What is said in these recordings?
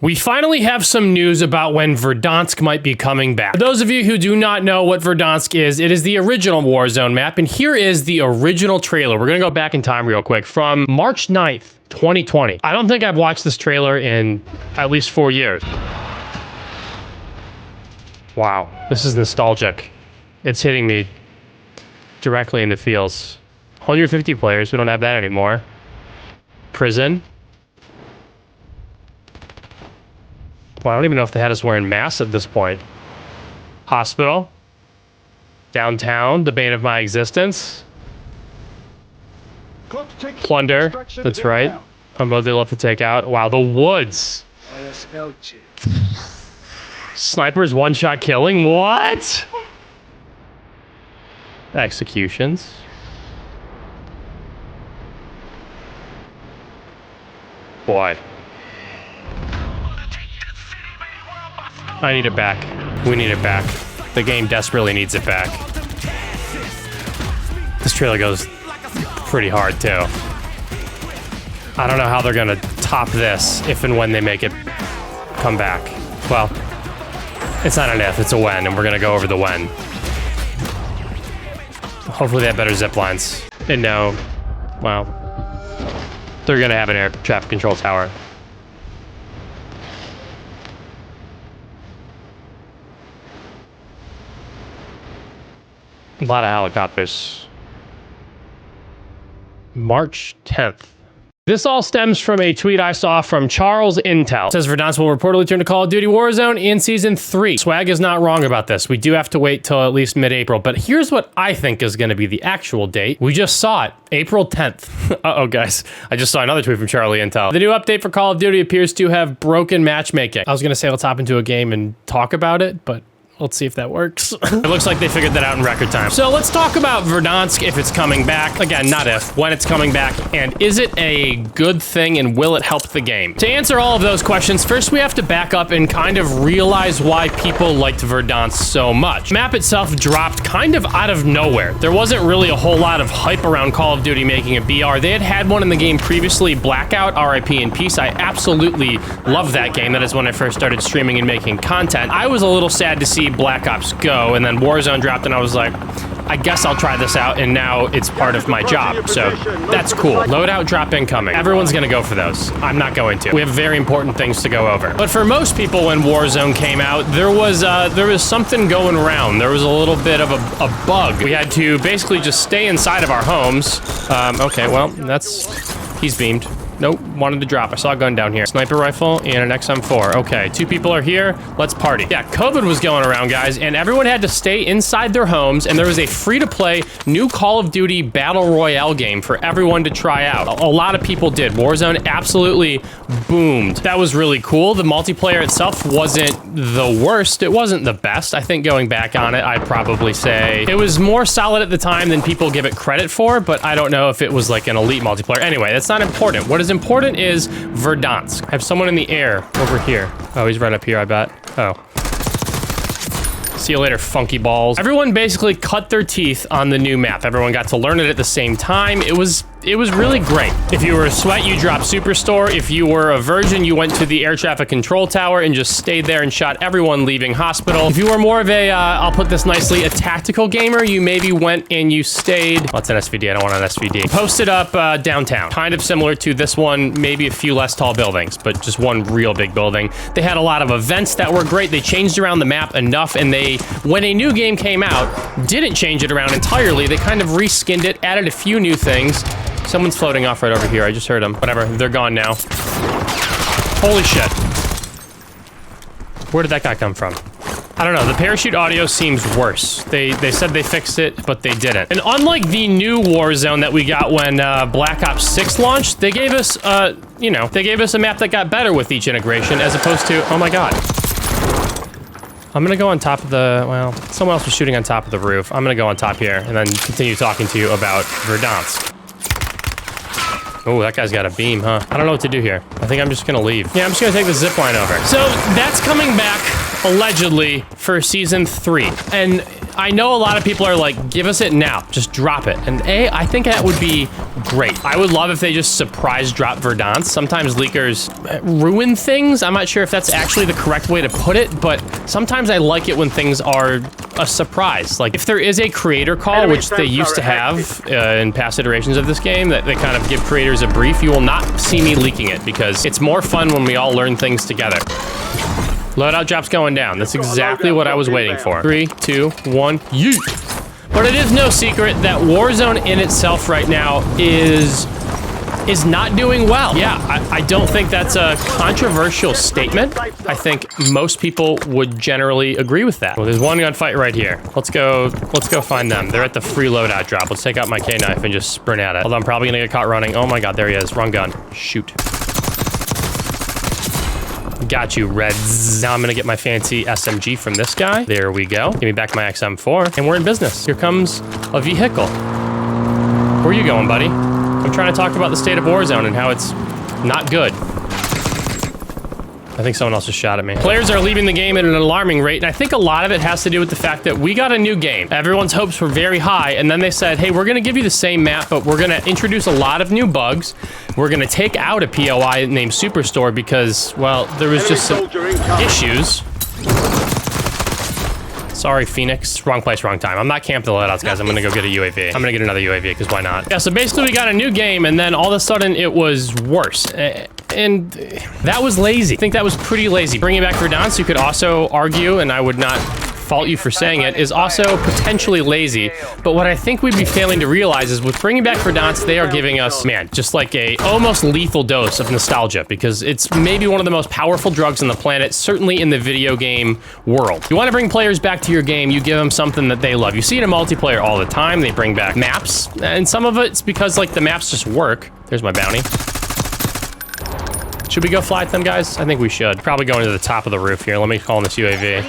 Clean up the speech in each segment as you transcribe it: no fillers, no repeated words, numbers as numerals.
We finally have some news about when Verdansk might be coming back. For those of you who do not know what Verdansk is, it is the original Warzone map, and here is the original trailer. We're gonna go back in time real quick from March 9th, 2020. I don't think I've watched this trailer in at least 4 years. Wow, this is nostalgic. It's hitting me directly in the feels. 150 players, we don't have that anymore. Prison. Well, I don't even know if they had us wearing masks at this point. Hospital. Downtown, the bane of my existence. Plunder, that's right. A mode they love to take out. Wow, the woods. Snipers one-shot killing, what? Executions. Boy. I need it back. We need it back. The game desperately needs it back. This trailer goes pretty hard too. I don't know how they're gonna top this if and when they make it come back. Well, it's not an if, it's a when, and we're gonna go over the when. Hopefully they have better zip lines. And no, well, they're gonna have an air traffic control tower. A lot of helicopters. March 10th. This all stems from a tweet I saw from Charles Intel. It says Verdansk will reportedly turn to Call of Duty Warzone in Season 3. Swag is not wrong about this. We do have to wait till at least mid-April, but here's what I think is going to be the actual date. We just saw it, April 10th. Uh-oh, guys. I just saw another tweet from Charlie Intel. The new update for Call of Duty appears to have broken matchmaking. I was going to say let's hop into a game and talk about it, but let's see if that works. It looks like they figured that out in record time. So let's talk about Verdansk, if it's coming back. Again, not if, when it's coming back. And is it a good thing and will it help the game? To answer all of those questions, first we have to back up and kind of realize why people liked Verdansk so much. The map itself dropped kind of out of nowhere. There wasn't really a whole lot of hype around Call of Duty making a BR. They had one in the game previously, Blackout, RIP in peace. I absolutely love that game. That is when I first started streaming and making content. I was a little sad to see Black Ops Go, and then Warzone dropped, and I was like, I guess I'll try this out, and now it's part of my job, so that's cool. Loadout drop incoming. Everyone's gonna go for those. I'm not going to. We have very important things to go over. But for most people, when Warzone came out, there was something going around. There was a little bit of a bug. We had to basically just stay inside of our homes. Okay, well, he's beamed. Nope, wanted to drop. I saw a gun down here. Sniper rifle and an XM4. Okay, 2 people are here. Let's party. Yeah, COVID was going around, guys, and everyone had to stay inside their homes, and there was a free-to-play new Call of Duty Battle Royale game for everyone to try out. A lot of people did. Warzone absolutely boomed. That was really cool. The multiplayer itself wasn't the worst. It wasn't the best. I think going back on it, I'd probably say it was more solid at the time than people give it credit for, but I don't know if it was like an elite multiplayer. Anyway, that's not important. What is important is Verdansk. I have someone in the air over here. Oh, he's right up here, I bet. Oh. See you later, funky balls. Everyone basically cut their teeth on the new map. Everyone got to learn it at the same time. It was really great. If you were a sweat, you dropped Superstore. If you were a virgin, you went to the air traffic control tower and just stayed there and shot everyone leaving hospital. If you were more of a, I'll put this nicely, a tactical gamer, you maybe went and you stayed. Well, it's an SVD, I don't want an SVD. Posted up downtown. Kind of similar to this one, maybe a few less tall buildings, but just one real big building. They had a lot of events that were great. They changed around the map enough, and when a new game came out, didn't change it around entirely. They kind of reskinned it, added a few new things. Someone's floating off right over here. I just heard him. Whatever. They're gone now. Holy shit. Where did that guy come from? I don't know. The parachute audio seems worse. They said they fixed it, but they didn't. And unlike the new Warzone that we got when Black Ops 6 launched, they gave us, they gave us a map that got better with each integration as opposed to, oh my God. I'm gonna go on top of well, someone else was shooting on top of the roof. I'm gonna go on top here and then continue talking to you about Verdansk. Oh, that guy's got a beam, huh? I don't know what to do here. I think I'm just gonna leave. Yeah, I'm just gonna take the zip line over. So that's coming back, allegedly, for Season 3. And I know a lot of people are like, give us it now, just drop it. And I think that would be great. I would love if they just surprise drop Verdansk. Sometimes leakers ruin things. I'm not sure if that's actually the correct way to put it, but sometimes I like it when things are a surprise. Like if there is a creator call, which they used to have in past iterations of this game, that they kind of give creators a brief, you will not see me leaking it because it's more fun when we all learn things together. Loadout drop's going down. That's exactly what I was waiting for. 3, 2, 1, yeet. But it is no secret that Warzone in itself right now is not doing well. Yeah, I don't think that's a controversial statement. I think most people would generally agree with that. Well, there's one gunfight right here. Let's go find them. They're at the free loadout drop. Let's take out my K-knife and just sprint at it. Although I'm probably gonna get caught running. Oh my God, there he is. Wrong gun. Shoot. Got you, Reds. Now I'm gonna get my fancy SMG from this guy. There we go. Give me back my XM4, and we're in business. Here comes a vehicle. Where are you going, buddy? I'm trying to talk about the state of Warzone and how it's not good. I think someone else just shot at me. Players are leaving the game at an alarming rate, and I think a lot of it has to do with the fact that we got a new game. Everyone's hopes were very high, and then they said, hey, we're gonna give you the same map, but we're gonna introduce a lot of new bugs. We're gonna take out a POI named Superstore because, well, there was just some issues. Sorry, Phoenix. Wrong place, wrong time. I'm not camping the loadouts, guys. I'm gonna go get a UAV. I'm gonna get another UAV, because why not? Yeah, so basically we got a new game, and then all of a sudden it was worse. And that was lazy. I think that was pretty lazy. Bringing back Verdansk, you could also argue, and I would not fault you for saying it, is also potentially lazy. But what I think we'd be failing to realize is with bringing back Verdansk, they are giving us, man, just like a almost lethal dose of nostalgia, because it's maybe one of the most powerful drugs on the planet, certainly in the video game world. You want to bring players back to your game, you give them something that they love. You see it in multiplayer all the time. They bring back maps, and some of it's because like the maps just work. There's my bounty. Should we go fly at them, guys? I think we should. Probably going to the top of the roof here. Let me call in this UAV.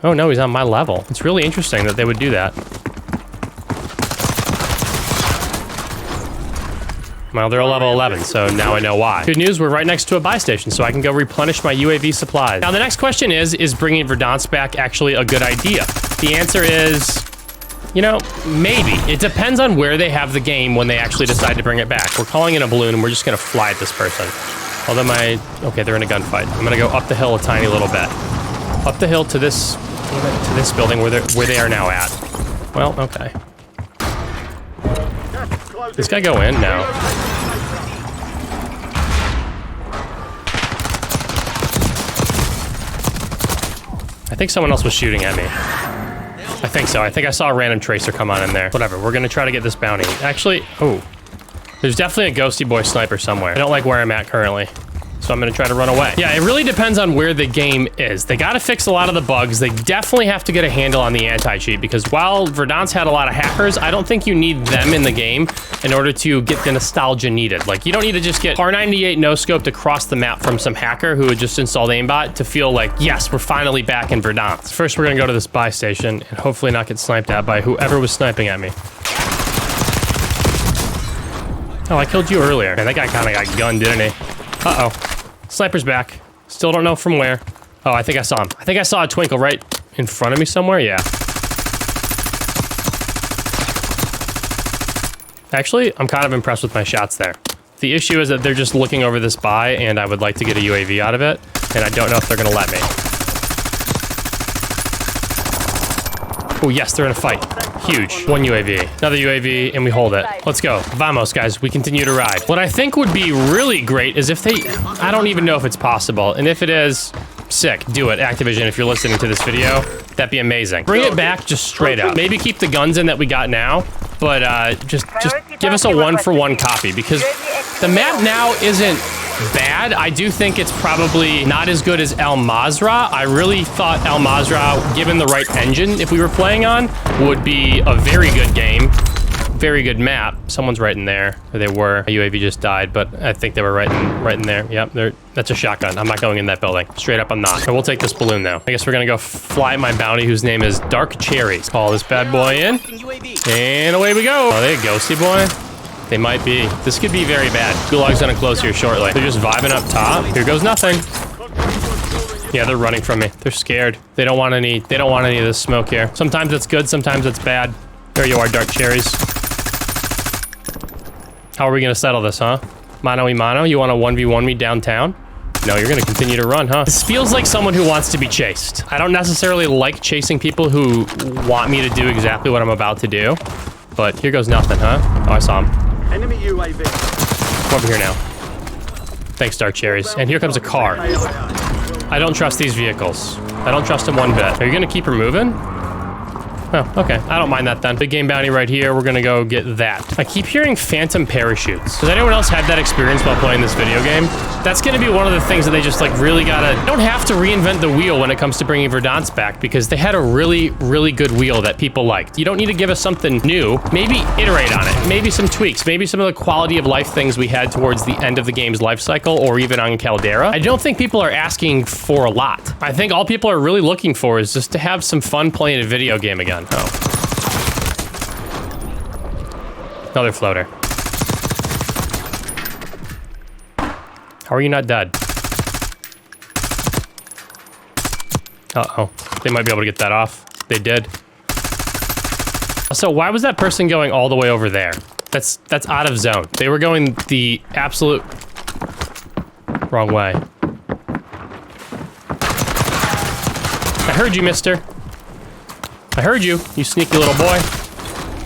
Oh no, he's on my level. It's really interesting that they would do that. Well, they're a level 11, so now I know why. Good news, we're right next to a buy station, so I can go replenish my UAV supplies. Now, the next question is bringing Verdansk back actually a good idea? The answer is, you know, maybe. It depends on where they have the game when they actually decide to bring it back. We're calling in a balloon, and we're just gonna fly at this person. Although okay, they're in a gunfight. I'm gonna go up the hill a tiny little bit. Up the hill to this building where they are now at. Well, okay. This guy go in? No. I think someone else was shooting at me. I think so. I think I saw a random tracer come on in there. Whatever, we're gonna try to get this bounty. Actually, oh. There's definitely a ghosty boy sniper somewhere. I don't like where I'm at currently, so I'm gonna try to run away. Yeah, it really depends on where the game is. They gotta fix a lot of the bugs. They definitely have to get a handle on the anti-cheat, because while Verdansk had a lot of hackers, I don't think you need them in the game in order to get the nostalgia needed. Like, you don't need to just get R98 no-scoped across the map from some hacker who had just installed aimbot to feel like, yes, we're finally back in Verdansk. First, we're gonna go to this buy station and hopefully not get sniped at by whoever was sniping at me. Oh, I killed you earlier. Man, that guy kind of got gunned, didn't he? Uh-oh. Sniper's back. Still don't know from where. Oh, I think I saw him. I think I saw a twinkle right in front of me somewhere. Yeah. Actually, I'm kind of impressed with my shots there. The issue is that they're just looking over this buy, and I would like to get a UAV out of it, and I don't know if they're going to let me. Oh, yes, they're in a fight. Huge. One UAV. Another UAV, and we hold it. Let's go. Vamos, guys. We continue to ride. What I think would be really great is if they... I don't even know if it's possible. And if it is, sick. Do it. Activision, if you're listening to this video, that'd be amazing. Bring it back just straight up. Maybe keep the guns in that we got now, but just give us a one-for-one copy, because the map now isn't bad. I do think it's probably not as good as El Mazrah. I really thought El Mazrah, given the right engine, if we were playing on, would be a very good game. Very good map. Someone's right in there. Or they were. A UAV just died, but I think they were right in there. Yep, that's a shotgun. I'm not going in that building. Straight up, I'm not. So we'll take this balloon, though. I guess we're gonna go fly my bounty, whose name is Dark Cherries. Call this bad boy in. And away we go. Oh, they a ghosty boy? They might be. This could be very bad. Gulag's gonna close here shortly. They're just vibing up top. Here goes nothing. Yeah, they're running from me. They're scared. They don't want any of this smoke here. Sometimes it's good, sometimes it's bad. There you are, Dark Cherries. How are we gonna settle this, huh? Mano y mano, you wanna 1v1 me downtown? No, you're gonna continue to run, huh? This feels like someone who wants to be chased. I don't necessarily like chasing people who want me to do exactly what I'm about to do. But here goes nothing, huh? Oh, I saw him. Enemy UAV. Come over here now. Thanks, Dark Cherries. And here comes a car. I don't trust these vehicles. I don't trust them one bit. Are you gonna keep her moving? Oh, okay. I don't mind that then. Big game bounty right here. We're gonna go get that. I keep hearing phantom parachutes. Does anyone else have that experience while playing this video game? That's gonna be one of the things that they just like really gotta... Don't have to reinvent the wheel when it comes to bringing Verdansk back because they had a really, really good wheel that people liked. You don't need to give us something new. Maybe iterate on it. Maybe some tweaks. Maybe some of the quality of life things we had towards the end of the game's life cycle or even on Caldera. I don't think people are asking for a lot. I think all people are really looking for is just to have some fun playing a video game again. Oh. Another floater. How are you not dead? Uh-oh. They might be able to get that off. They did. So why was that person going all the way over there? That's out of zone. They were going the absolute wrong way. I heard you, mister. I heard you, you sneaky little boy.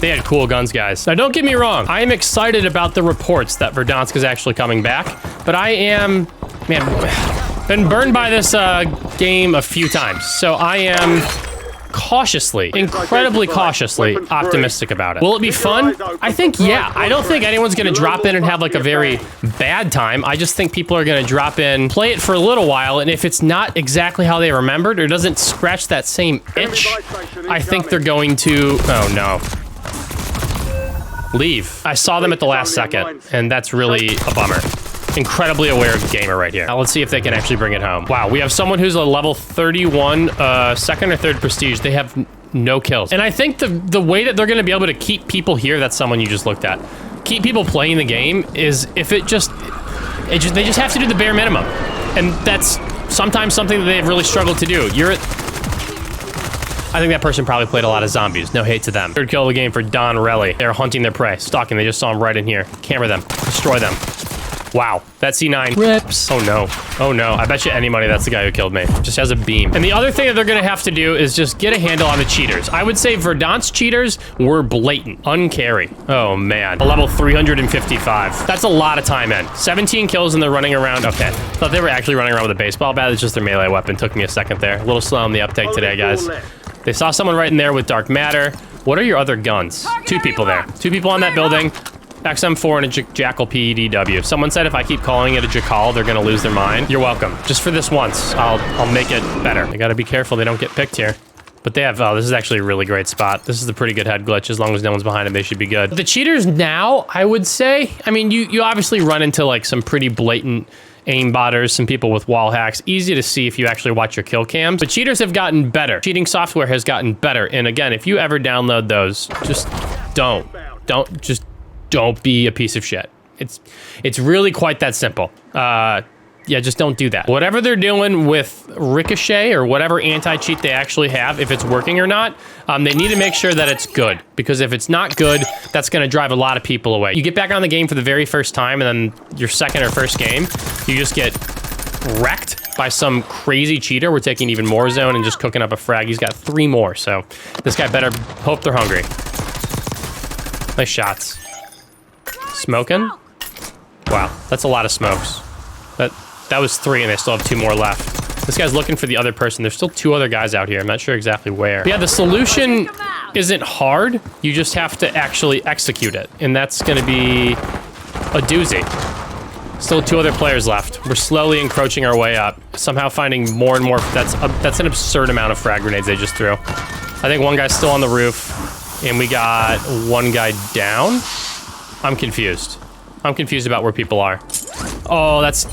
They had cool guns, guys. Now, don't get me wrong. I am excited about the reports that Verdansk is actually coming back, but I am, man, been burned by this game a few times. So I am cautiously, incredibly cautiously optimistic about it. Will it be fun? I think, yeah. I don't think anyone's gonna drop in and have like a very bad time. I just think people are gonna drop in, play it for a little while, and if it's not exactly how they remembered or doesn't scratch that same itch, I think they're going to, oh no. Leave. I saw them at the last second, and that's really a bummer. Incredibly aware gamer right here. Now let's see if they can actually bring it home. Wow, we have someone who's a level 31, second or third prestige. They have no kills. And I think the way that they're gonna be able to keep people here, that's someone you just looked at, keep people playing the game is if they just have to do the bare minimum. And that's sometimes something that they've really struggled to do. I think that person probably played a lot of zombies. No hate to them. Third kill of the game for Don Relly. They're hunting their prey, stalking. They just saw him right in here. Camera them, destroy them. Wow, that C9 rips. Oh no, oh no. I bet you any money that's the guy who killed me. Just has a beam. And the other thing that they're gonna have to do is just get a handle on the cheaters. I would say Verdansk cheaters were blatant, uncarry. Oh man, a level 355. That's a lot of time in. 17 kills and they're running around. Okay, thought they were actually running around with a baseball bat. It's just their melee weapon. Took me a second there. A little slow on the uptake today, guys. They saw someone right in there with dark matter. What are your other guns? Two people there. Two people on that building. XM4 and a Jackal PEDW. Someone said if I keep calling it a Jackal, they're gonna lose their mind. You're welcome. Just for this once, I'll make it better. They gotta be careful they don't get picked here. But they have, oh, this is actually a really great spot. This is a pretty good head glitch. As long as no one's behind them, they should be good. The cheaters now, I would say, I mean, you obviously run into like some pretty blatant aimbotters, some people with wall hacks. Easy to see if you actually watch your kill cams. But cheaters have gotten better. Cheating software has gotten better. And again, if you ever download those, just don't be a piece of shit. It's really quite that simple. Yeah, just don't do that. Whatever they're doing with Ricochet or whatever anti-cheat they actually have, if it's working or not, they need to make sure that it's good. Because if it's not good, that's gonna drive a lot of people away. You get back on the game for the very first time and then your second or first game, you just get wrecked by some crazy cheater. We're taking even more zone and just cooking up a frag. He's got 3 more, so this guy better hope they're hungry. Nice shots. Smoking? Wow, that's a lot of smokes. That was 3 and they still have 2 more left. This guy's looking for the other person. There's still 2 other guys out here. I'm not sure exactly where. But yeah, the solution isn't hard. You just have to actually execute it. And that's gonna be a doozy. Still 2 other players left. We're slowly encroaching our way up. Somehow finding more and more. That's an absurd amount of frag grenades they just threw. I think one guy's still on the roof and we got 1 guy down. I'm confused. I'm confused about where people are. Oh, that's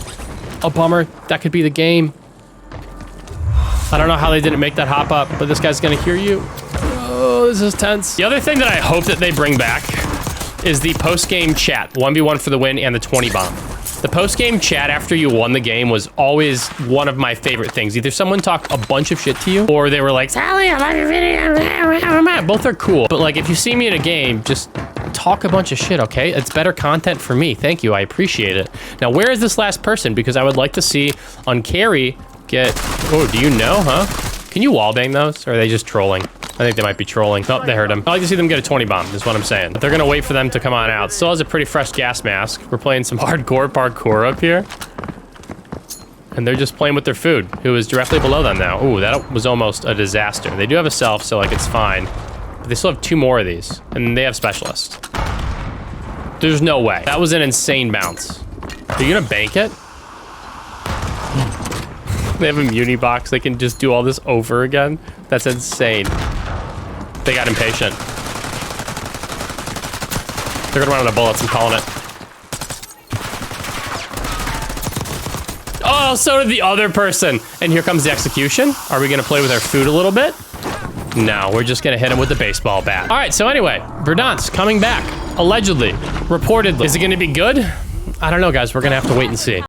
a bummer. That could be the game. I don't know how they didn't make that hop up, but this guy's gonna hear you. Oh, this is tense. The other thing that I hope that they bring back is the post-game chat. 1v1 for the win and the 20 bomb. The post-game chat after you won the game was always one of my favorite things. Either someone talked a bunch of shit to you, or they were like, Sally, I love your video. Both are cool. But like, if you see me in a game, just talk a bunch of shit, okay? It's better content for me. Thank you. I appreciate it. Now, where is this last person? Because I would like to see on carry get... Oh, do you know, huh? Can you wallbang those? Or are they just trolling? I think they might be trolling. Oh, they heard him. I like to see them get a 20 bomb, is what I'm saying. But they're gonna wait for them to come on out. Still has a pretty fresh gas mask. We're playing some hardcore parkour up here. And they're just playing with their food, who is directly below them now. Ooh, that was almost a disaster. They do have a self, so like it's fine. But they still have 2 more of these, and they have specialists. There's no way. That was an insane bounce. Are you gonna bank it? They have a muni box. They can just do all this over again. That's insane. They got impatient. They're gonna run out of bullets. I'm calling it. Oh, so did the other person. And here comes the execution. Are we gonna play with our food a little bit? No, we're just gonna hit him with the baseball bat. All right, so anyway, Verdansk coming back. Allegedly, reportedly. Is it gonna be good? I don't know, guys. We're gonna have to wait and see.